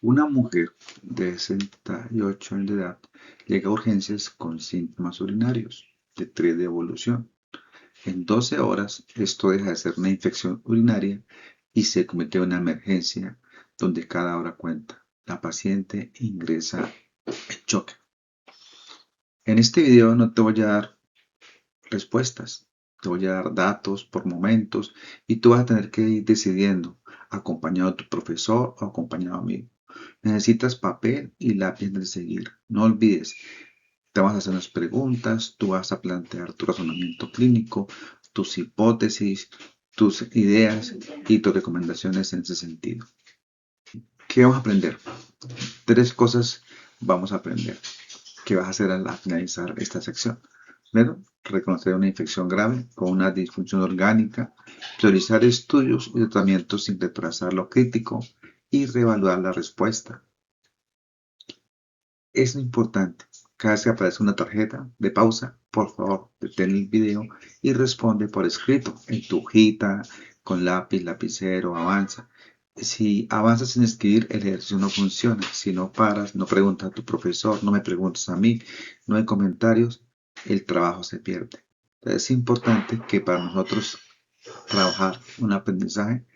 Una mujer de 68 años de edad llega a urgencias con síntomas urinarios de 3 de evolución. En 12 horas, esto deja de ser una infección urinaria y se convierte en una emergencia donde cada hora cuenta. La paciente ingresa en shock. En este video no te voy a dar respuestas, te voy a dar datos por momentos y tú vas a tener que ir decidiendo, acompañado de tu profesor o acompañado a mí. Necesitas papel y lápiz de seguir. No olvides, te vas a hacer unas preguntas, tú vas a plantear tu razonamiento clínico, tus hipótesis, tus ideas y tus recomendaciones en ese sentido. ¿Qué vamos a aprender? Tres cosas vamos a aprender. ¿Qué vas a hacer al finalizar esta sección? Primero, reconocer una infección grave con una disfunción orgánica, priorizar estudios y tratamientos sin retrasar lo crítico y reevaluar la respuesta. Es importante, cada vez que aparece una tarjeta de pausa, por favor, detén el video y responde por escrito, en tu hojita, con lápiz, lapicero, avanza. Si avanzas sin escribir, el ejercicio no funciona. Si no paras, no preguntas a tu profesor, no me preguntes a mí, no hay comentarios, el trabajo se pierde. Entonces, es importante que para nosotros trabajar un aprendizaje,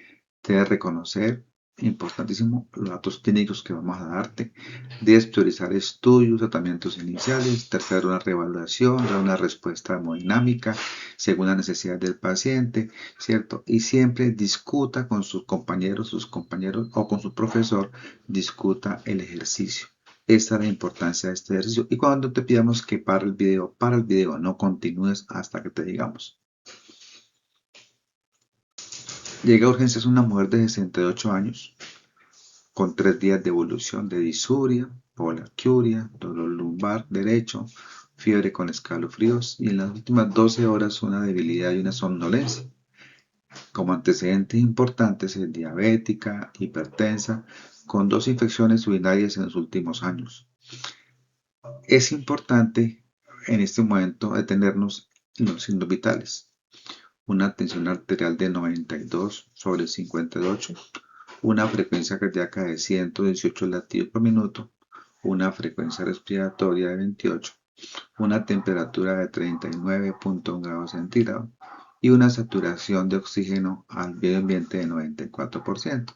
debes reconocer, importantísimo, los datos clínicos que vamos a darte. Debes priorizar estudios, tratamientos iniciales. Tercero, una reevaluación, dar una respuesta hemodinámica según la necesidad del paciente, ¿cierto? Y siempre discuta con sus compañeros o con su profesor, discuta el ejercicio. Esta es la importancia de este ejercicio. Y cuando te pidamos que para el video, no continúes hasta que te digamos. Llega a urgencias una mujer de 68 años con 3 días de evolución de disuria, poliacuria, dolor lumbar derecho, fiebre con escalofríos y en las últimas 12 horas una debilidad y una somnolencia. Como antecedentes importantes es diabética, hipertensa, con 2 infecciones urinarias en los últimos años. Es importante en este momento detenernos en los signos vitales. Una tensión arterial de 92/58, una frecuencia cardíaca de 118 latidos por minuto, una frecuencia respiratoria de 28, una temperatura de 39.1 grados centígrados y una saturación de oxígeno al medio ambiente de 94%.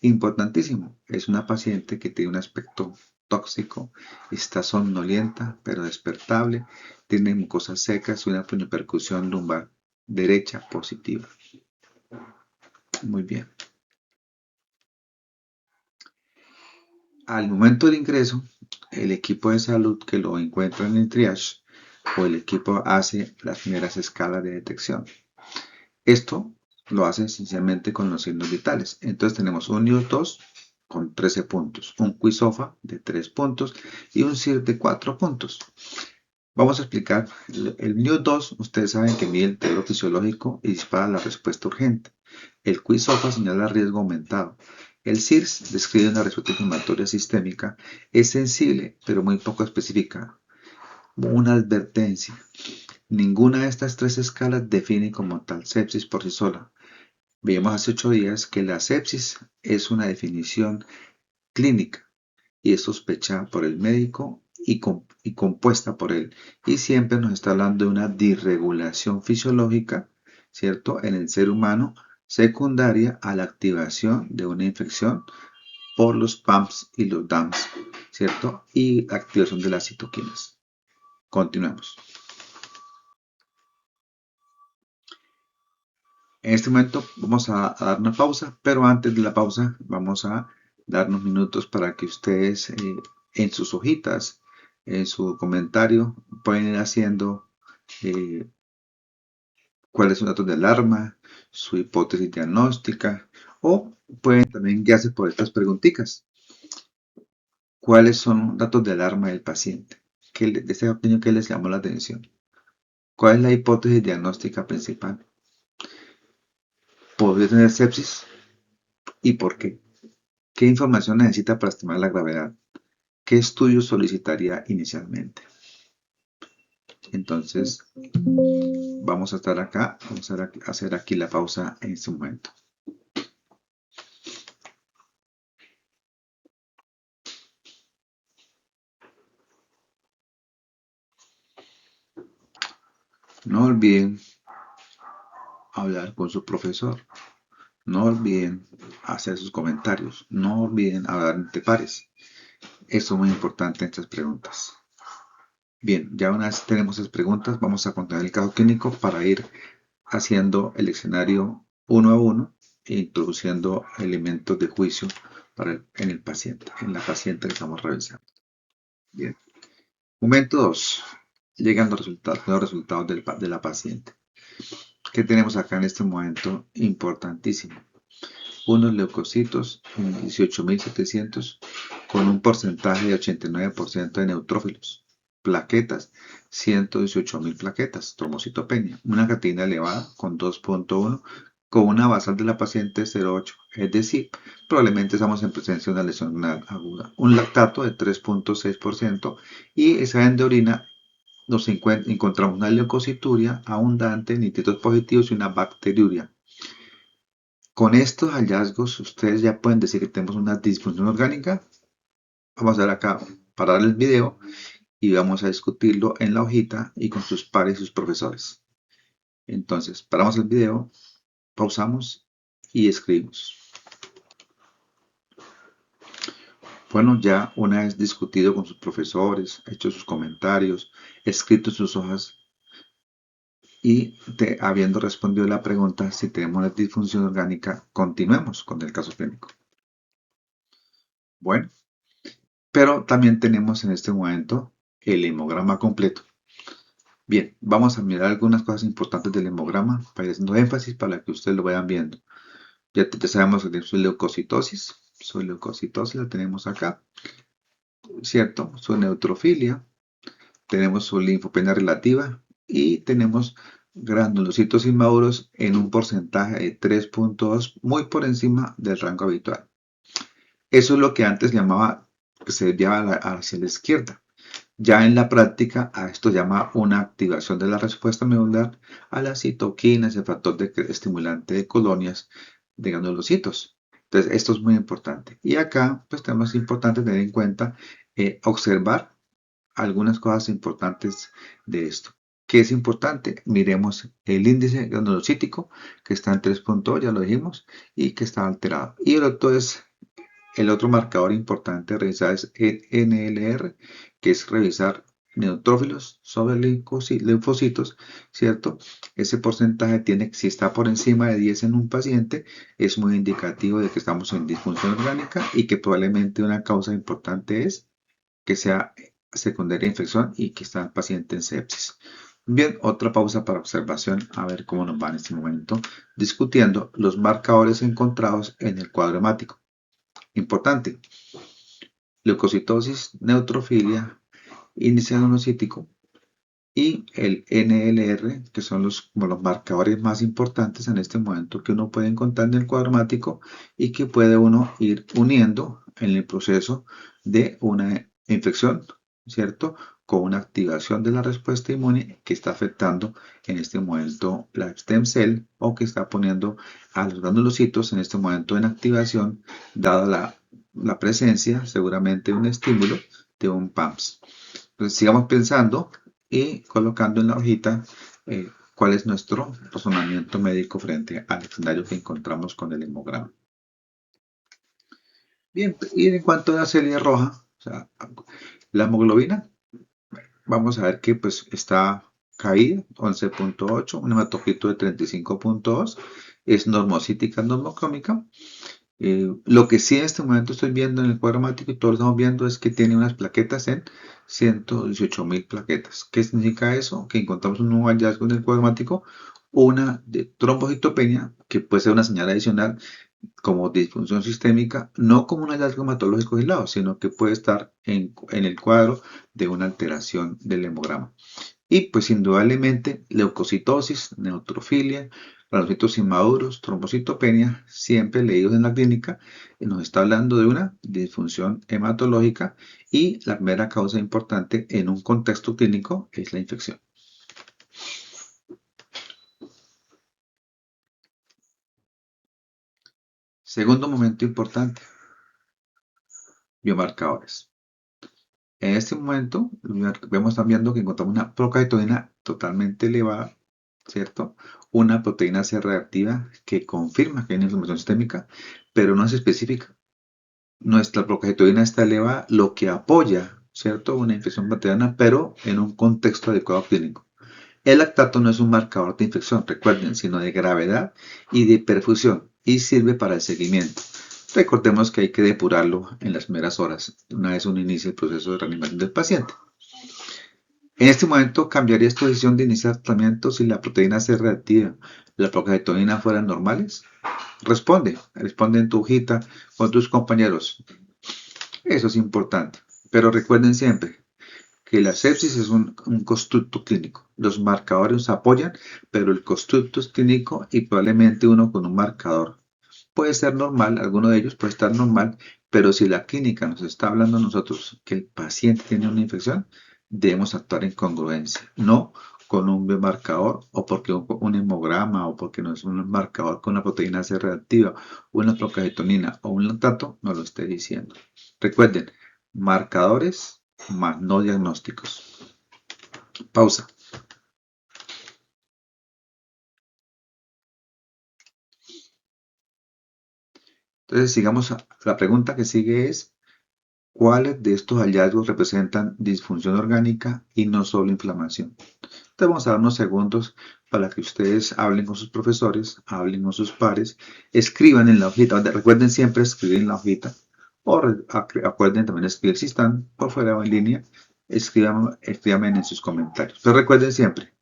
Importantísimo, es una paciente que tiene un aspecto tóxico, está somnolienta pero despertable, tiene mucosas secas y una percusión lumbar derecha positiva. Muy bien. Al momento del ingreso, el equipo de salud que lo encuentra en el triage o el equipo hace las primeras escalas de detección. Esto lo hace esencialmente con los signos vitales. Entonces tenemos un NIOS 2 con 13 puntos, un QISOFA de 3 puntos y un CIR de 4 puntos. Vamos a explicar. El NIOS 2, ustedes saben que mide el deterioro fisiológico y dispara la respuesta urgente. El QISOFA señala riesgo aumentado. El CIRS describe una respuesta inflamatoria sistémica, es sensible pero muy poco específica. Una advertencia. Ninguna de estas tres escalas define como tal sepsis por sí sola. Vimos hace 8 días que la sepsis es una definición clínica y es sospechada por el médico y compuesta por él. Y siempre nos está hablando de una disregulación fisiológica, ¿cierto? En el ser humano, secundaria a la activación de una infección por los PAMPs y los DAMs, ¿cierto? Y la activación de las citoquinas. Continuemos. En este momento vamos a dar una pausa, pero antes de la pausa vamos a dar unos minutos para que ustedes en sus hojitas, en su comentario, pueden ir haciendo eh, cuáles son los datos de alarma, su hipótesis diagnóstica o pueden también guiarse por estas preguntitas. ¿Cuáles son los datos de alarma del paciente? De este opinión que les llamó la atención? ¿Cuál es la hipótesis diagnóstica principal? ¿Podría tener sepsis? ¿Y por qué? ¿Qué información necesita para estimar la gravedad? ¿Qué estudio solicitaría inicialmente? Entonces, vamos a estar acá, vamos a hacer aquí la pausa en este momento. olviden hablar con su profesor. No olviden hacer sus comentarios. No olviden hablar entre pares. Eso es muy importante en estas preguntas. Bien, ya una vez tenemos esas preguntas, vamos a contar el caso clínico para ir haciendo el escenario uno a uno e introduciendo elementos de juicio en el paciente, en la paciente que estamos revisando. Bien. Momento 2. Llegan los resultados de la paciente. ¿Qué tenemos acá en este momento? Importantísimo. Unos leucocitos, 18.700, con un porcentaje de 89% de neutrófilos. Plaquetas, 118.000 plaquetas. Trombocitopenia, una creatinina elevada con 2.1, con una basal de la paciente 0.8. Es decir, probablemente estamos en presencia de una lesión aguda. Un lactato de 3.6% y examen de orina nos encontramos una leucocituria abundante, nitritos positivos y una bacteriuria. Con estos hallazgos, ustedes ya pueden decir que tenemos una disfunción orgánica. Vamos a dar acá, parar el video y vamos a discutirlo en la hojita y con sus pares y sus profesores. Entonces, paramos el video, pausamos y escribimos. Bueno, ya una vez discutido con sus profesores, hecho sus comentarios, escrito sus hojas, y habiendo respondido la pregunta si tenemos una disfunción orgánica, continuemos con el caso clínico. Bueno, pero también tenemos en este momento el hemograma completo. Bien, vamos a mirar algunas cosas importantes del hemograma para ir haciendo énfasis para que ustedes lo vayan viendo. Ya sabemos que tenemos su leucocitosis la tenemos acá, ¿cierto? Su neutrofilia, tenemos su linfopenia relativa y tenemos granulocitos inmaduros en un porcentaje de 3.2, muy por encima del rango habitual. Eso es lo que antes se desviaba hacia la izquierda. Ya en la práctica, a esto se llama una activación de la respuesta medular a las citoquinas, el factor estimulante de colonias de granulocitos. Entonces, esto es muy importante. Y acá, pues tenemos importante tener en cuenta, observar algunas cosas importantes de esto. ¿Qué es importante? Miremos el índice granulocítico, que está en 3.2, ya lo dijimos, y que está alterado. Y el otro marcador importante a revisar es el NLR, que es revisar neutrófilos sobre linfocitos, ¿cierto? Ese porcentaje si está por encima de 10 en un paciente, es muy indicativo de que estamos en disfunción orgánica y que probablemente una causa importante es que sea secundaria a infección y que está el paciente en sepsis. Bien, otra pausa para observación, a ver cómo nos va en este momento, discutiendo los marcadores encontrados en el cuadro hemático. Importante, leucocitosis, neutrofilia, índice granulocítico y el NLR, que son como los marcadores más importantes en este momento que uno puede encontrar en el cuadro hemático y que puede uno ir uniendo en el proceso de una infección, ¿cierto? Con una activación de la respuesta inmune que está afectando en este momento la stem cell o que está poniendo a los granulocitos en este momento en activación, dada la presencia seguramente de un estímulo de un PAMS. Entonces sigamos pensando y colocando en la hojita cuál es nuestro razonamiento médico frente al escenario que encontramos con el hemograma. Bien, y en cuanto a la célula roja, o sea, la hemoglobina, vamos a ver que pues está caída, 11.8, un hematocrit de 35.2, es normocítica, normocrómica. Lo que sí en este momento estoy viendo en el cuadro hemático y todos lo estamos viendo es que tiene unas plaquetas en 118.000 plaquetas. ¿Qué significa eso? Que encontramos un nuevo hallazgo en el cuadro hemático, una de trombocitopenia, que puede ser una señal adicional como disfunción sistémica, no como un hallazgo hematológico aislado, sino que puede estar en el cuadro de una alteración del hemograma. Y pues indudablemente leucocitosis, neutrofilia, granulocitos inmaduros, trombocitopenia, siempre leídos en la clínica, nos está hablando de una disfunción hematológica y la primera causa importante en un contexto clínico es la infección. Segundo momento importante, biomarcadores. En este momento, vemos también que encontramos una procalcitonina totalmente elevada ¿cierto? Una proteína C reactiva que confirma que hay una inflamación sistémica, pero no es específica. Nuestra procalcitoína está elevada, lo que apoya, ¿cierto? Una infección bacteriana, pero en un contexto adecuado clínico. El lactato no es un marcador de infección, recuerden, sino de gravedad y de perfusión y sirve para el seguimiento. Recordemos que hay que depurarlo en las primeras horas, una vez uno inicia el proceso de reanimación del paciente. En este momento cambiaría esta decisión de iniciar tratamiento si la proteína C reactiva, la procalcitonina fueran normales. Responde en tu hojita con tus compañeros. Eso es importante. Pero recuerden siempre que la sepsis es un constructo clínico. Los marcadores nos apoyan, pero el constructo es clínico y probablemente uno con un marcador puede ser normal, alguno de ellos puede estar normal, pero si la clínica nos está hablando a nosotros que el paciente tiene una infección, debemos actuar en congruencia, no con un biomarcador o porque un hemograma o porque no es un marcador con una proteína C reactiva, una procalcitonina o un lactato, no lo esté diciendo. Recuerden, marcadores más no diagnósticos. Pausa. Entonces, sigamos. La pregunta que sigue es, ¿cuáles de estos hallazgos representan disfunción orgánica y no solo inflamación? Te vamos a dar unos segundos para que ustedes hablen con sus profesores, hablen con sus pares, escriban en la hojita. Recuerden siempre escribir en la hojita. O acuerden también escribir si están por fuera o en línea. Escriban en sus comentarios. Pero recuerden siempre,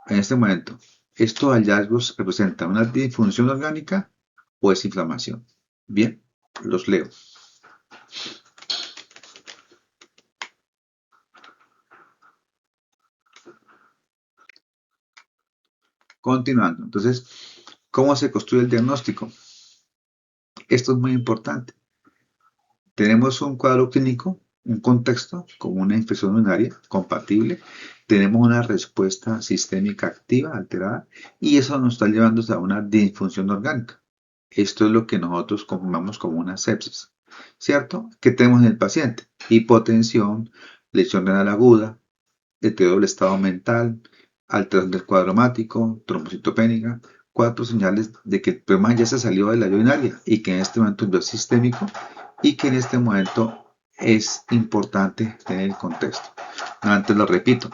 en este momento, ¿estos hallazgos representan una disfunción orgánica o es inflamación? Bien, los leo. Continuando. Entonces, ¿cómo se construye el diagnóstico? Esto es muy importante. Tenemos un cuadro clínico, un contexto, como una infección urinaria compatible. Tenemos una respuesta sistémica activa, alterada, y eso nos está llevando a una disfunción orgánica. Esto es lo que nosotros confirmamos como una sepsis, ¿cierto? ¿Qué tenemos en el paciente? Hipotensión, lesión renal aguda, deterioro del estado mental, alteración del cuadro mático, trombocitopénica, cuatro señales de que el problema ya se salió de la vía urinaria y que en este momento es sistémico y que en este momento es importante tener el contexto. Antes lo repito,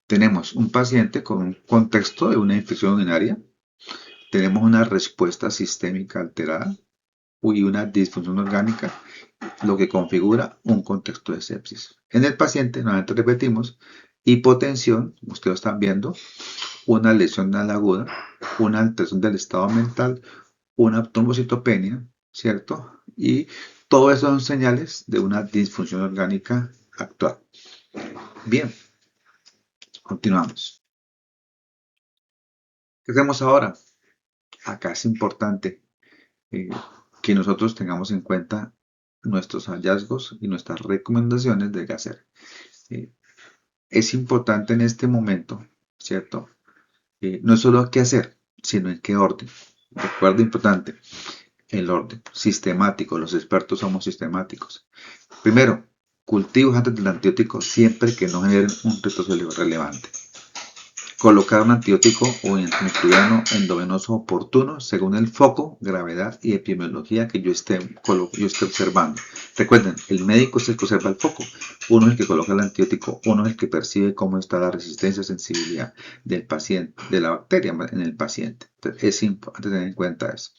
tenemos un paciente con un contexto de una infección urinaria, tenemos una respuesta sistémica alterada y una disfunción orgánica, lo que configura un contexto de sepsis. En el paciente, nuevamente repetimos, hipotensión, ustedes lo están viendo, una lesión renal aguda, una alteración del estado mental, una trombocitopenia, ¿cierto? Y todo eso son señales de una disfunción orgánica actual. Bien, continuamos. ¿Qué hacemos ahora? Acá es importante eh, que nosotros tengamos en cuenta nuestros hallazgos y nuestras recomendaciones de qué hacer. Eh, es importante en este momento, ¿cierto? No solo qué hacer, sino en qué orden. Recuerda importante, el orden, sistemático, los expertos somos sistemáticos. Primero, cultivos antes del antibiótico siempre que no generen un retroceso relevante. Colocar un antibiótico o antimicrobiano endovenoso oportuno según el foco, gravedad y epidemiología que yo esté observando. Recuerden, el médico es el que observa el foco. Uno es el que coloca el antibiótico, uno es el que percibe cómo está la resistencia o sensibilidad del paciente, de la bacteria en el paciente. Entonces, es importante tener en cuenta eso.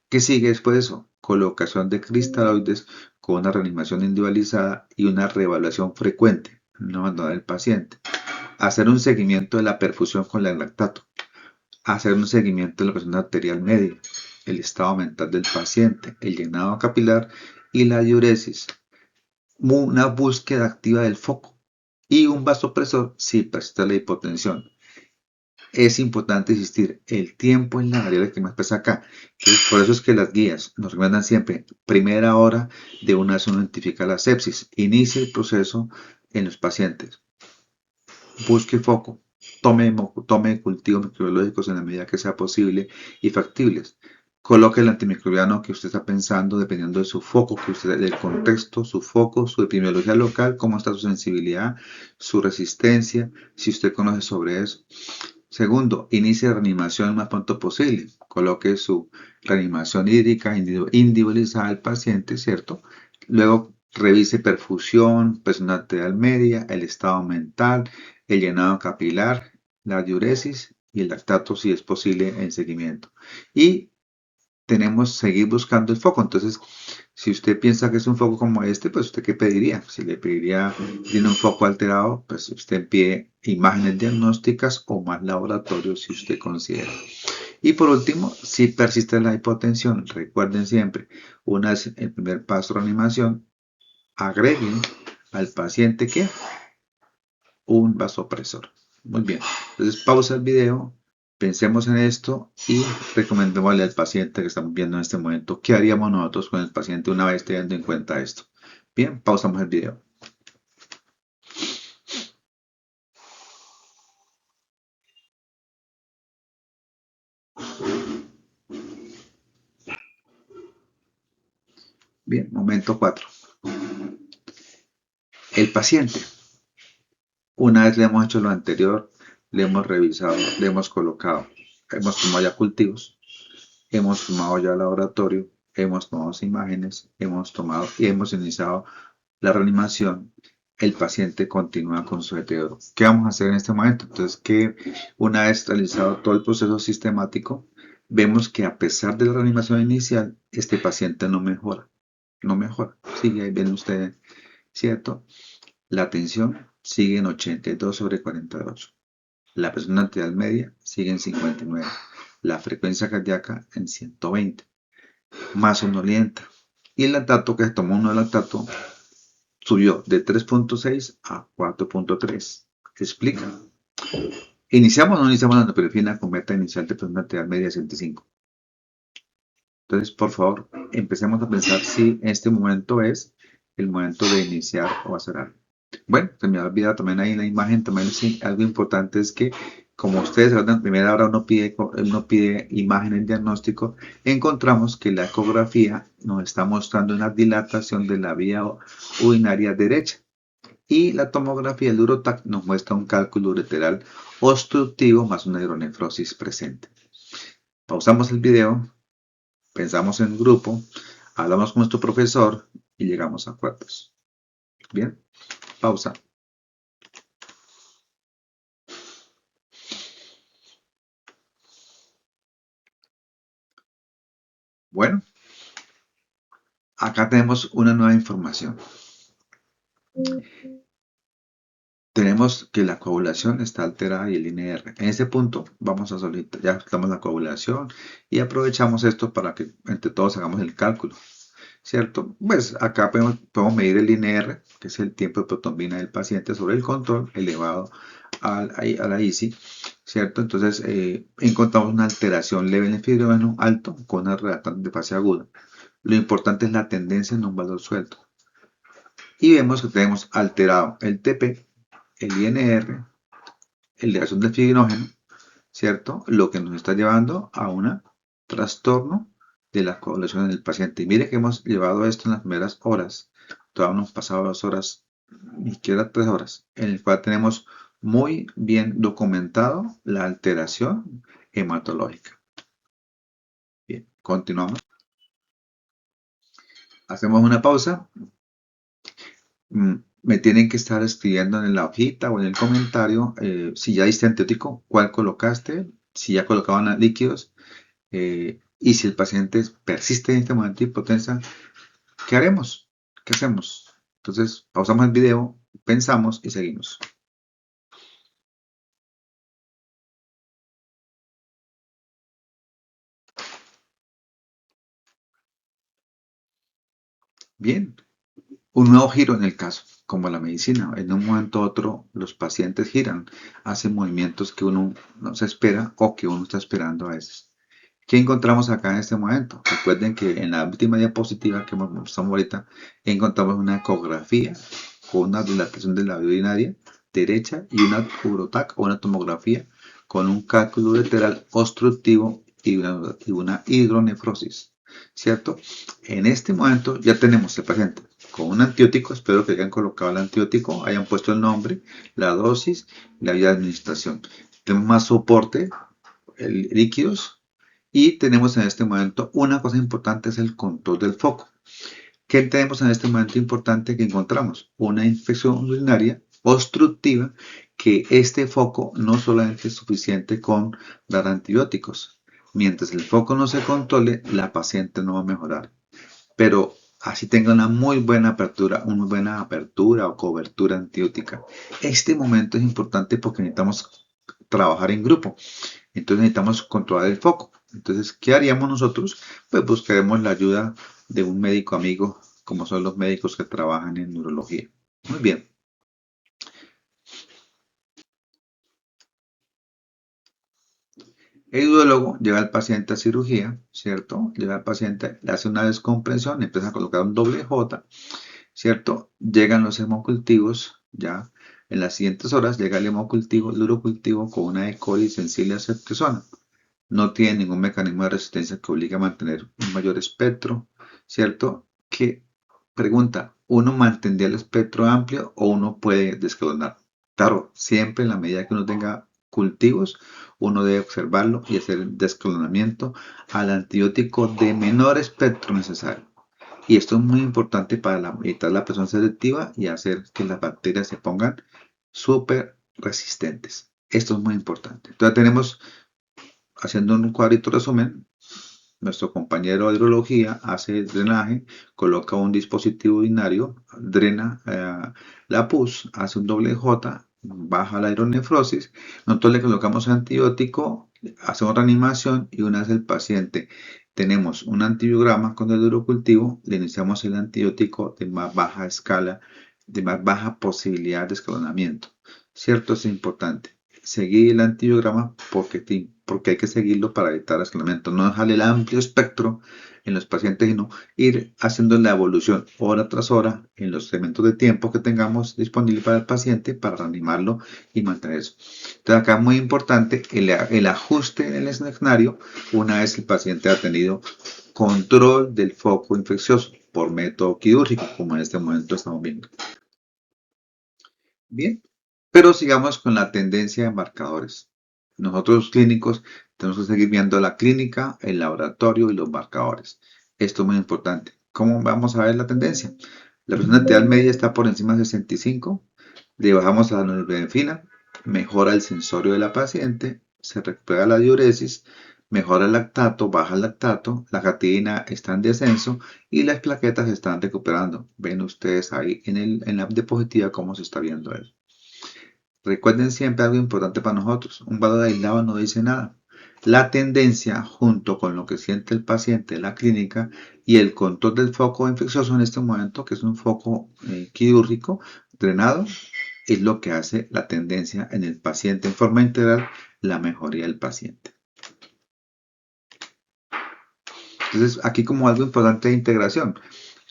¿Qué sigue después de eso? Colocación de cristaloides con una reanimación individualizada y una reevaluación frecuente, no abandonar el paciente. Hacer un seguimiento de la perfusión con el lactato. Hacer un seguimiento de la presión arterial media, el estado mental del paciente, el llenado capilar y la diuresis. Una búsqueda activa del foco y un vasopresor si persiste la hipotensión. Es importante insistir, el tiempo es la variable que más pesa acá. Por eso es que las guías nos recomiendan siempre primera hora de una vez uno identifica la sepsis. Inicie el proceso en los pacientes. Busque foco. Tome cultivos microbiológicos en la medida que sea posible y factibles. Coloque el antimicrobiano que usted está pensando dependiendo de su foco, del contexto, su foco, su epidemiología local, cómo está su sensibilidad, su resistencia, si usted conoce sobre eso. Segundo, inicie reanimación lo más pronto posible. Coloque su reanimación hídrica individualizada al paciente, ¿cierto? Luego revise perfusión, presión arterial media, el estado mental, el llenado capilar, la diuresis y el lactato si es posible en seguimiento. Y tenemos que seguir buscando el foco. Entonces, si usted piensa que es un foco como este, pues usted qué pediría. Si le pediría, tiene un foco alterado, pues usted pide imágenes diagnósticas o más laboratorio si usted considera. Y por último, si persiste la hipotensión, recuerden siempre, una vez el primer paso de reanimación, agreguen al paciente que un vasopresor. Muy bien. Entonces pausa el video, pensemos en esto y recomendémosle al paciente que estamos viendo en este momento qué haríamos nosotros con el paciente una vez teniendo en cuenta esto. Bien, pausamos el video. Bien, momento 4. El paciente. Una vez le hemos hecho lo anterior, le hemos revisado, le hemos colocado, hemos tomado ya cultivos, hemos tomado ya laboratorio, hemos tomado imágenes, hemos tomado y hemos iniciado la reanimación. El paciente continúa con su deterioro. ¿Qué vamos a hacer en este momento? Entonces, que una vez realizado todo el proceso sistemático, vemos que a pesar de la reanimación inicial, este paciente no mejora. No mejora. Sigue ahí, ven ustedes, ¿cierto? La tensión sigue en 82/48. La presión arterial media sigue en 59. La frecuencia cardíaca en 120. Más somnolienta. Y el lactato que tomó uno de lactato subió de 3.6 a 4.3. Explica. ¿Iniciamos o no iniciamos la norepinefrina con meta inicial de presión arterial media 105? Entonces, por favor, empecemos a pensar si este momento es el momento de iniciar o hacer algo. Bueno, se me ha olvidado también ahí en la imagen, también algo importante es que como ustedes saben, en primera hora uno pide imagen en diagnóstico, encontramos que la ecografía nos está mostrando una dilatación de la vía urinaria derecha y la tomografía, el Urotac, nos muestra un cálculo ureteral obstructivo más una hidronefrosis presente. Pausamos el video, pensamos en grupo, hablamos con nuestro profesor y llegamos a acuerdos. Bien, pausa. Bueno, acá tenemos una nueva información. Tenemos que la coagulación está alterada y el INR. En ese punto vamos a solicitar, ya estamos la coagulación y aprovechamos esto para que entre todos hagamos el cálculo, ¿cierto? Pues acá podemos medir el INR, que es el tiempo de protombina del paciente sobre el control elevado a la ICI, ¿cierto? Entonces encontramos una alteración leve en el fibrinógeno alto con una reactante de fase aguda. Lo importante es la tendencia en un valor suelto. Y vemos que tenemos alterado el TP, el INR, elevación del fibrinógeno, ¿cierto? Lo que nos está llevando a un trastorno de la coagulación en el paciente. Y mire que hemos llevado esto en las primeras horas. Todavía no hemos pasado 2 horas, ni siquiera 3 horas, en el cual tenemos muy bien documentado la alteración hematológica. Bien, continuamos. Hacemos una pausa. Me tienen que estar escribiendo en la hojita o en el comentario si ya diste antibiótico, cuál colocaste, si ya colocaban líquidos y si el paciente persiste en este momento de hipotensa, ¿qué haremos? ¿Qué hacemos? Entonces, pausamos el video, pensamos y seguimos. Bien, un nuevo giro en el caso, como la medicina. En un momento u otro, los pacientes giran, hacen movimientos que uno no se espera o que uno está esperando a veces. ¿Qué encontramos acá en este momento? Recuerden que en la última diapositiva que mostramos ahorita, encontramos una ecografía con una dilatación de la vía urinaria derecha y una urotac o una tomografía con un cálculo ureteral obstructivo y una hidronefrosis, ¿cierto? En este momento ya tenemos el paciente con un antibiótico, espero que hayan colocado el antibiótico, hayan puesto el nombre, la dosis, la vía de administración. Tenemos más soporte, líquidos, y tenemos en este momento una cosa importante, es el control del foco. ¿Qué tenemos en este momento importante que encontramos? Una infección urinaria obstructiva, que este foco no solamente es suficiente con dar antibióticos. Mientras el foco no se controle, la paciente no va a mejorar. Pero así tenga una muy buena apertura o cobertura antibiótica. Este momento es importante porque necesitamos trabajar en grupo. Entonces necesitamos controlar el foco. Entonces, ¿qué haríamos nosotros? Pues buscaremos la ayuda de un médico amigo, como son los médicos que trabajan en neurología. Muy bien. El urologo lleva al paciente a cirugía, ¿cierto? Lleva al paciente, le hace una descompresión, empieza a colocar un doble J, ¿cierto? Llegan los hemocultivos, ya en las siguientes horas llega el urocultivo con una E. coli sensible a ceftriaxona. No tiene ningún mecanismo de resistencia que obligue a mantener un mayor espectro, ¿cierto? Que pregunta, ¿uno mantendría el espectro amplio o uno puede desclonar? Claro, siempre en la medida que uno tenga cultivos, uno debe observarlo y hacer el desclonamiento al antibiótico de menor espectro necesario. Y esto es muy importante para evitar la presión selectiva y hacer que las bacterias se pongan súper resistentes. Esto es muy importante. Entonces tenemos, haciendo un cuadrito resumen, nuestro compañero de hidrología hace el drenaje, coloca un dispositivo urinario, drena la pus, hace un doble J, baja la hidronefrosis, nosotros le colocamos antibiótico, hacemos reanimación y una vez el paciente tenemos un antibiograma con el urocultivo, le iniciamos el antibiótico de más baja escala, de más baja posibilidad de escalonamiento. ¿Cierto? Es importante seguir el antibiograma porque hay que seguirlo para evitar escalamiento. No dejarle el amplio espectro en los pacientes, sino ir haciendo la evolución hora tras hora en los segmentos de tiempo que tengamos disponible para el paciente para reanimarlo y mantener eso. Entonces acá es muy importante el ajuste en el escenario una vez el paciente ha tenido control del foco infeccioso por método quirúrgico, como en este momento estamos viendo. Bien, pero sigamos con la tendencia de marcadores. Nosotros clínicos tenemos que seguir viendo la clínica, el laboratorio y los marcadores. Esto es muy importante. ¿Cómo vamos a ver la tendencia? La presión arterial media está por encima de 65, le bajamos a la norepinefrina, mejora el sensorio de la paciente, se recupera la diuresis, mejora el lactato, baja el lactato, la creatinina está en descenso y las plaquetas se están recuperando. Ven ustedes ahí en la diapositiva cómo se está viendo eso. Recuerden siempre algo importante para nosotros, un valor aislado no dice nada. La tendencia, junto con lo que siente el paciente en la clínica y el control del foco infeccioso en este momento, que es un foco quirúrgico drenado, es lo que hace la tendencia en el paciente en forma integral, la mejoría del paciente. Entonces, aquí como algo importante de integración,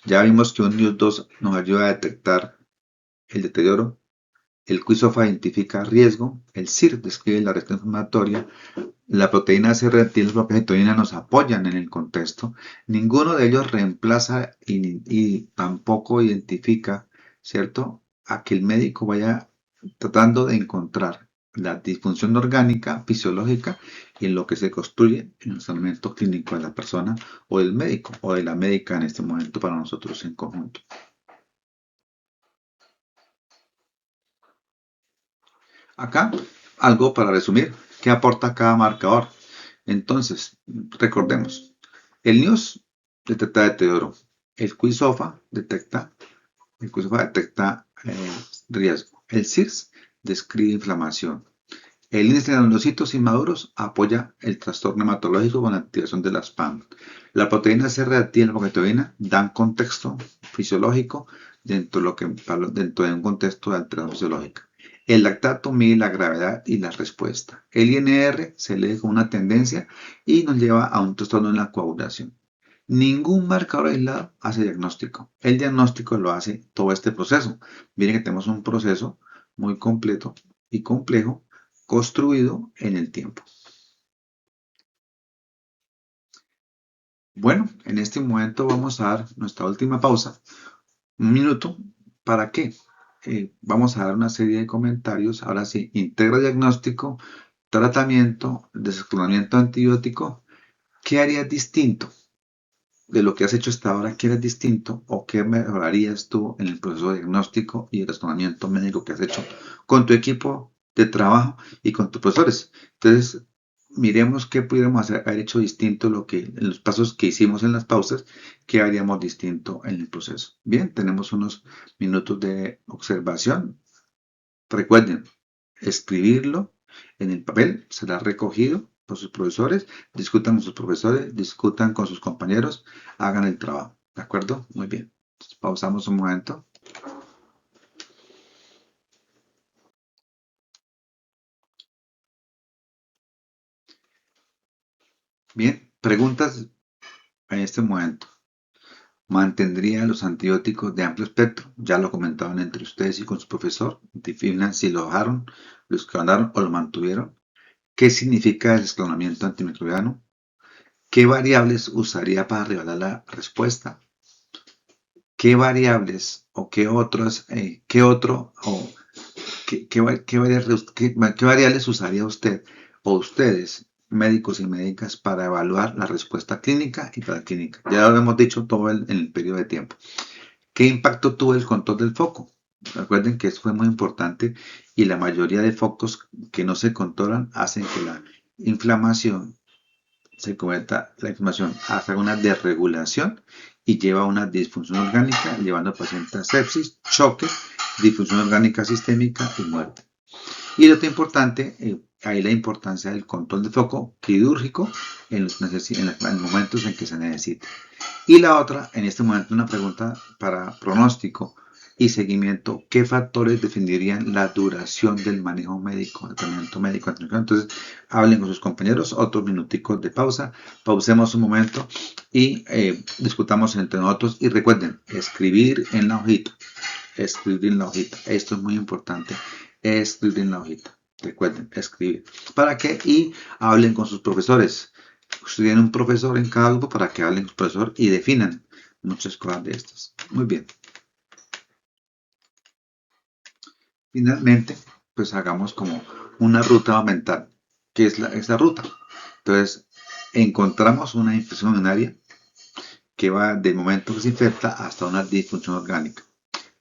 ya vimos que un NIOS2 nos ayuda a detectar el deterioro, el QISOFA identifica riesgo, el CIR describe la respuesta inflamatoria, la proteína C reactiva y la progesterona nos apoyan en el contexto. Ninguno de ellos reemplaza y tampoco identifica, ¿cierto?, a que el médico vaya tratando de encontrar la disfunción orgánica, fisiológica y en lo que se construye en el tratamiento clínico de la persona o del médico o de la médica en este momento para nosotros en conjunto. Acá algo para resumir, ¿qué aporta cada marcador? Entonces, recordemos, el NIOS detecta deterioro, el QISOFA detecta riesgo, el CIRS describe inflamación, el índice de granulocitos inmaduros apoya el trastorno hematológico con la activación de las PAM. La proteína C reactiva y la progesterona dan contexto fisiológico dentro de un contexto de alteración fisiológica. El lactato mide la gravedad y la respuesta. El INR se lee como una tendencia y nos lleva a un trastorno en la coagulación. Ningún marcador aislado hace diagnóstico. El diagnóstico lo hace todo este proceso. Miren que tenemos un proceso muy completo y complejo construido en el tiempo. Bueno, en este momento vamos a dar nuestra última pausa, un minuto. ¿Para qué? Vamos a dar una serie de comentarios. Ahora sí, integra diagnóstico, tratamiento, desescalonamiento antibiótico. ¿Qué harías distinto de lo que has hecho hasta ahora? ¿Qué harías distinto o qué mejorarías tú en el proceso de diagnóstico y el razonamiento médico que has hecho con tu equipo de trabajo y con tus profesores? Entonces, miremos qué pudiéramos haber hecho distinto lo que en los pasos que hicimos en las pausas, qué haríamos distinto en el proceso. Bien, tenemos unos minutos de observación. Recuerden, escribirlo en el papel, será recogido por sus profesores, discutan con sus profesores, discutan con sus compañeros, hagan el trabajo. ¿De acuerdo? Muy bien. Entonces, pausamos un momento. Bien, preguntas en este momento. Mantendría los antibióticos de amplio espectro, ya lo comentaban entre ustedes y con su profesor, definan si lo dejaron, lo escalonaron o lo mantuvieron. ¿Qué significa el escalonamiento antimicrobiano? ¿Qué variables usaría para revelar la respuesta? ¿Qué variables o qué otro o qué variables usaría usted o ustedes, médicos y médicas, para evaluar la respuesta clínica y paraclínica? Ya lo hemos dicho todo en el periodo de tiempo. ¿Qué impacto tuvo el control del foco? Recuerden que eso fue muy importante y la mayoría de focos que no se controlan hacen que la inflamación se cometa la inflamación hasta una desregulación y lleva a una disfunción orgánica, llevando al paciente a sepsis, choque, disfunción orgánica sistémica y muerte. Y lo otro importante, ahí la importancia del control de foco quirúrgico en los momentos en que se necesite. Y la otra, en este momento, una pregunta para pronóstico y seguimiento. ¿Qué factores definirían la duración del manejo médico, tratamiento médico? Entonces, hablen con sus compañeros, otros minuticos de pausa, pausemos un momento y discutamos entre nosotros. Y recuerden, escribir en la hojita, escribir en la hojita. Esto es muy importante, escribir en la hojita. Recuerden, escribir. ¿Para qué? Y hablen con sus profesores. Tienen un profesor en cada grupo para que hablen con su profesor y definan muchas cosas de estas. Muy bien. Finalmente, pues hagamos como una ruta mental. ¿Qué es esa ruta? Entonces, encontramos una infección urinaria que va del momento que se infecta hasta una disfunción orgánica.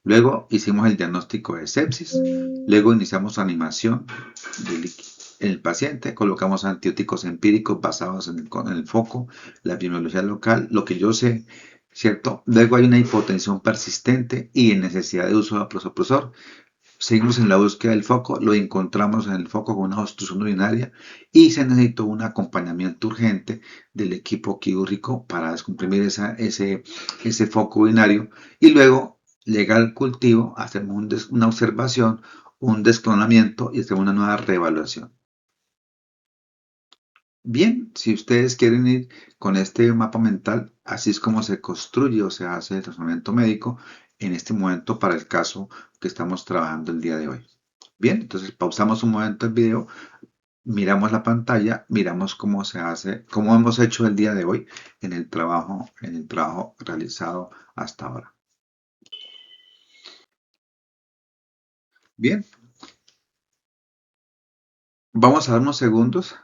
Luego hicimos el diagnóstico de sepsis. Luego iniciamos animación en el paciente. Colocamos antibióticos empíricos basados en el foco, la epidemiología local, lo que yo sé, ¿cierto? Luego hay una hipotensión persistente y en necesidad de uso de vasopresor. Seguimos en la búsqueda del foco, lo encontramos en el foco con una obstrucción urinaria y se necesitó un acompañamiento urgente del equipo quirúrgico para descomprimir ese foco urinario y luego llega al cultivo, hacemos una observación, un desclonamiento y hacemos una nueva reevaluación. Bien, si ustedes quieren ir con este mapa mental, así es como se construye o se hace el tratamiento médico en este momento para el caso que estamos trabajando el día de hoy. Bien, entonces pausamos un momento el video, miramos la pantalla, miramos cómo se hace, cómo hemos hecho el día de hoy en el trabajo realizado hasta ahora. Bien, vamos a dar unos segundos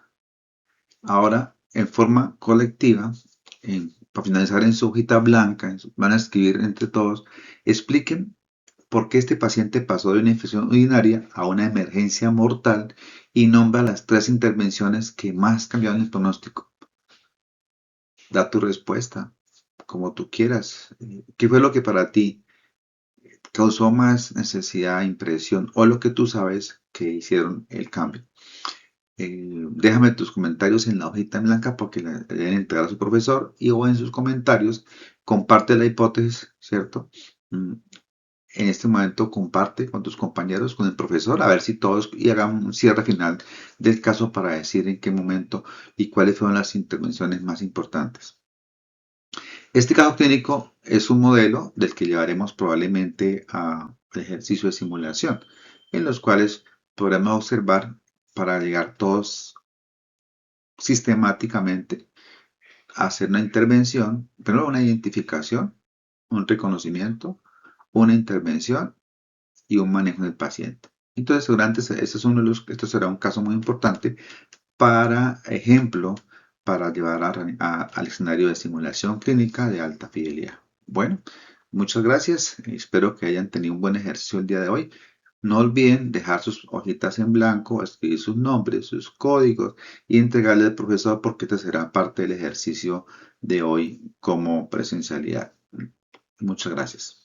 ahora en forma colectiva, para finalizar en su hojita blanca, van a escribir entre todos, expliquen por qué este paciente pasó de una infección urinaria a una emergencia mortal y nombra las 3 intervenciones que más cambiaron el pronóstico. Da tu respuesta, como tú quieras. ¿Qué fue lo que para ti causó más necesidad, impresión o lo que tú sabes que hicieron el cambio? Déjame tus comentarios en la hojita en blanca porque la deben entregar a su profesor y o en sus comentarios comparte la hipótesis, ¿cierto? En este momento comparte con tus compañeros, con el profesor, a ver si todos y hagan un cierre final del caso para decir en qué momento y cuáles fueron las intervenciones más importantes. Este caso clínico es un modelo del que llevaremos probablemente a ejercicio de simulación, en los cuales podremos observar para llegar todos sistemáticamente hacer una intervención, primero una identificación, un reconocimiento, una intervención y un manejo del paciente. Entonces, esto será un caso muy importante para ejemplo, para llevar al escenario de simulación clínica de alta fidelidad. Bueno, muchas gracias. Espero que hayan tenido un buen ejercicio el día de hoy. No olviden dejar sus hojitas en blanco, escribir sus nombres, sus códigos y entregarle al profesor porque este será parte del ejercicio de hoy como presencialidad. Muchas gracias.